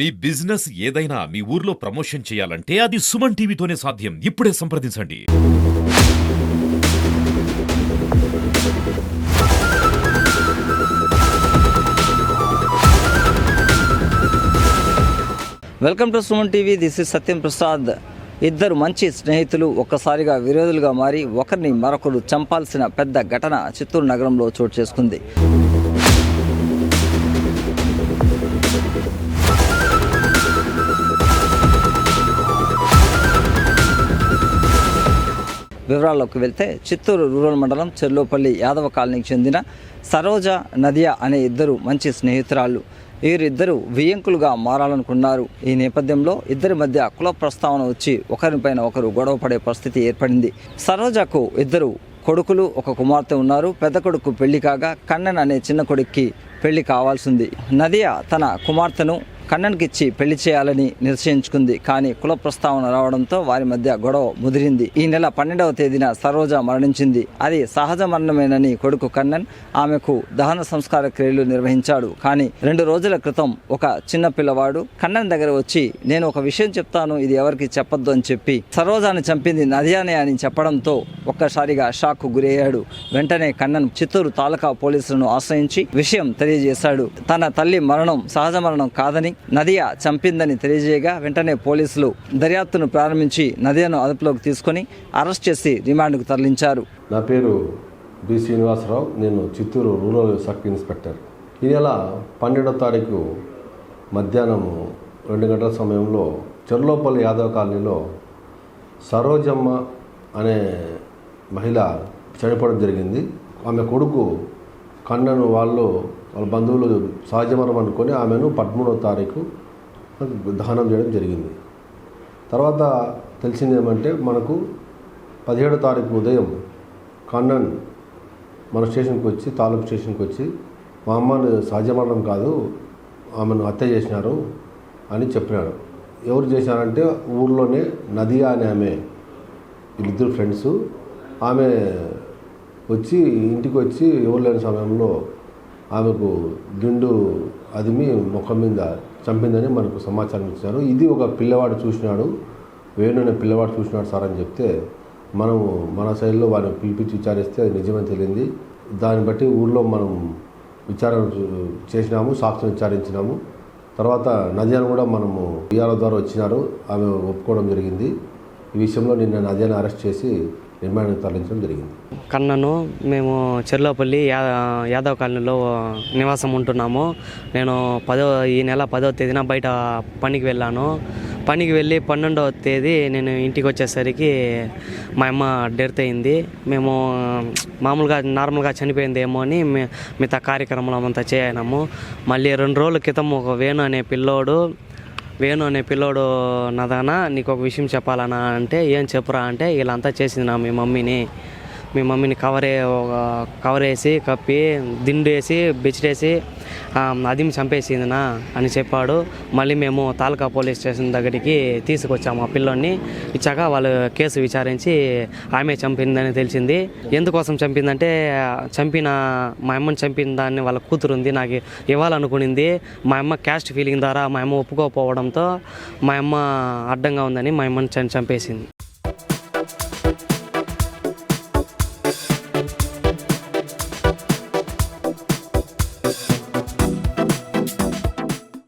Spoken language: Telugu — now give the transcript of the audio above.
మీ బిజినెస్ ఏదైనా మీ ఊర్లో ప్రమోషన్ చేయాలంటే అది సుమన్ టీవీతోనే సాధ్యం. ఇప్పుడే సంప్రదించండి. Welcome to Suman TV. This is Satyam Prasad. ఇద్దరు మంచి స్నేహితులు ఒక్కసారిగా విరోధులుగా మారి ఒకరిని మరొకరు చంపాల్సిన పెద్ద ఘటన చిత్తూరు నగరంలో చోటు చేసుకుంది. వివరాల్లోకి వెళ్తే చిత్తూరు రూరల్ మండలం చెర్లోపల్లి యాదవ కాలనీకి చెందిన సరోజ, నదియా అనే ఇద్దరు మంచి స్నేహితురాళ్ళు. వీరిద్దరూ వియ్యంకులుగా మారాలనుకున్నారు. ఈ నేపథ్యంలో ఇద్దరి మధ్య కుల ప్రస్తావన వచ్చి ఒకరిపైన ఒకరు గొడవ పడే పరిస్థితి ఏర్పడింది. సరోజకు ఇద్దరు కొడుకులు, ఒక కుమార్తె ఉన్నారు. పెద్ద కొడుకు పెళ్లి కాగా కన్నన్ అనే చిన్న కొడుక్కి పెళ్లి కావాల్సింది. నదియా తన కుమార్తెను కన్నన్కిచ్చి పెళ్లి చేయాలని నిశ్చయించుకుంది. కానీ కుల ప్రస్తావన రావడంతో వారి మధ్య గొడవ ముదిరింది. ఈ నెల 12వ తేదీన సరోజ మరణించింది. అది సహజ మరణమేనని కొడుకు కన్నన్ ఆమెకు దహన సంస్కార క్రియలు నిర్వహించాడు. కానీ 2 రోజుల క్రితం ఒక చిన్న పిల్లవాడు కన్నన్ దగ్గర వచ్చి, నేను ఒక విషయం చెప్తాను, ఇది ఎవరికి చెప్పొద్దు అని చెప్పి సరోజాని చంపింది నదియానే అని చెప్పడంతో ఒక్కసారిగా షాక్ గురయ్యాడు. వెంటనే కన్నన్ చిత్తూరు తాలూకా పోలీసులను ఆశ్రయించి విషయం తెలియజేశాడు. తన తల్లి మరణం సహజ మరణం కాదని నదియా చంపిందని తెలియజేయగా వెంటనే పోలీసులు దర్యాప్తును ప్రారంభించి నదియాను అదుపులోకి తీసుకుని అరెస్ట్ చేసి రిమాండ్కు తరలించారు. నా పేరు బి శ్రీనివాసరావు. నేను చిత్తూరు రూరల్ సబ్ ఇన్స్పెక్టర్. ఈ నెల 12వ తారీఖు మధ్యాహ్నం 2 గంటల సమయంలో చెర్లోపల్లి యాదవ కాలనీలో సరోజమ్మ అనే మహిళ చనిపోవడం జరిగింది. ఆమె కొడుకు కన్నను వాళ్ళ బంధువులు సహజమరణం అనుకొని ఆమెను 13వ తారీఖు దహనం చేయడం జరిగింది. తర్వాత తెలిసింది ఏమంటే, మనకు 17వ తారీఖు ఉదయం కన్నన్ మన స్టేషన్కి వచ్చి, తాలూకు స్టేషన్కి వచ్చి, మా అమ్మను సహజమరణం కాదు, ఆమెను హత్య చేసినారు అని చెప్పినాడు. ఎవరు చేశారంటే ఊర్లోనే నదియా అనే ఆమె, వీళ్ళిద్దరు ఫ్రెండ్స్. ఆమె వచ్చి ఇంటికి వచ్చి ఎవరు లేని సమయంలో ఆమెకు దిండు అదిమి ముఖం మీద చంపిందని మనకు సమాచారం ఇచ్చారు. ఇది ఒక పిల్లవాడు చూసినాడు, వేణు అనే పిల్లవాడు చూసినాడు సార్ అని చెప్తే, మనము మన సైడ్లో వారిని పిలిపించి విచారిస్తే అది నిజమని తెలియంది. దాన్ని బట్టి ఊళ్ళో మనం విచారణ చేసినాము, సాక్షిని విచారించినాము. తర్వాత నదియాను కూడా మనము విఆర్ఓ ద్వారా వచ్చినారు, ఆమె ఒప్పుకోవడం జరిగింది. ఈ విషయంలో నిన్న నదియాను అరెస్ట్ చేసి రిమాండ్కి తరలించడం జరిగింది. కన్నను మేము చెర్లోపల్లి యాదవ కాలనీలో నివాసం ఉంటున్నాము. నేను ఈ నెల 10వ తేదీన బయట పనికి వెళ్ళాను. పనికి వెళ్ళి 12వ తేదీ నేను ఇంటికి వచ్చేసరికి మా అమ్మ డెత్ అయింది. మేము మామూలుగా నార్మల్గా చనిపోయిందేమో అని మిగతా కార్యక్రమం అంతా చేయనాము. మళ్ళీ 2 రోజుల క్రితం ఒక వేణు అనే పిల్లోడు నాదానా నీకు ఒక విషయం చెప్పాలన్నా అంటే, ఏం చెప్పురా అంటే, వీళ్ళంతా చేసింది నా మీ మమ్మీని కవరేసి కప్పి దిండేసి బెచ్చిడేసి అదిమి చంపేసిందినా అని చెప్పాడు. మళ్ళీ మేము తాలూకా పోలీస్ స్టేషన్ దగ్గరికి తీసుకొచ్చాము. ఆ పిల్లోని ఇచ్చాక వాళ్ళు కేసు విచారించి ఆమె చంపిందని తెలిసింది. ఎందుకోసం చంపిందంటే, మా అమ్మని చంపిన దాన్ని వాళ్ళ కూతురుంది నాకు ఇవ్వాలనుకునింది. మా అమ్మ క్యాస్ట్ ఫీలింగ్ ద్వారా మా అమ్మ ఒప్పుకోకపోవడంతో మా అమ్మ అడ్డంగా ఉందని మా అమ్మని చంపేసింది.